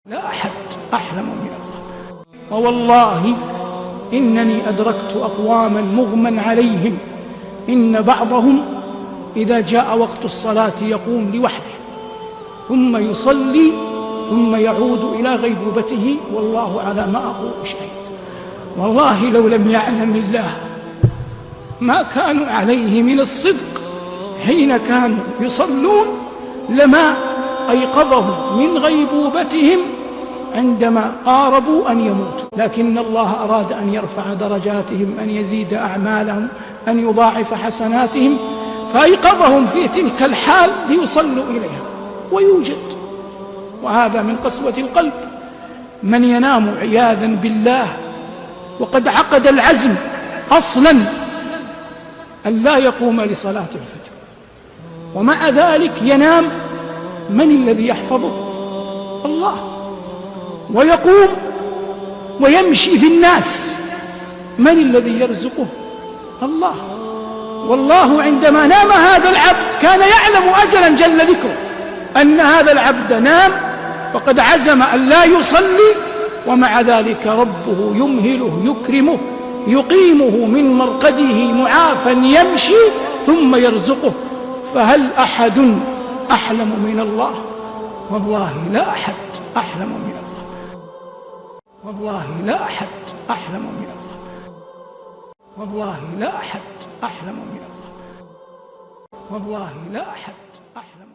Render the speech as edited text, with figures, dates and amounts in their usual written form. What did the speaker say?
لا أحد أحلم من الله. ووالله إنني أدركت أقواما مغمى عليهم إن بعضهم إذا جاء وقت الصلاة يقوم لوحده ثم يصلي ثم يعود إلى غيبوبته والله على ما أقول شهيد. والله لو لم يعلم الله ما كانوا عليه من الصدق حين كانوا يصلون لما أيقظهم من غيبوبتهم عندما قاربوا أن يموتوا، لكن الله أراد أن يرفع درجاتهم، أن يزيد أعمالهم، أن يضاعف حسناتهم، فأيقظهم في تلك الحال ليصلوا إليها ويوجد. وهذا من قسوة القلب. من ينام عياذا بالله وقد عقد العزم أصلا أن لا يقوم لصلاة الفجر، ومع ذلك ينام، من الذي يحفظه؟ الله. ويقوم ويمشي في الناس، من الذي يرزقه؟ الله. والله عندما نام هذا العبد كان يعلم أزلا جل ذكره أن هذا العبد نام وقد عزم أن لا يصلي، ومع ذلك ربه يمهله يكرمه يقيمه من مرقده معافا يمشي ثم يرزقه. فهل أحد أحلم من الله؟ والله لا أحد أحلم من الله. والله لا أحد أحلم من الله. والله لا أحد أحلم من الله. والله لا أحد أحلم.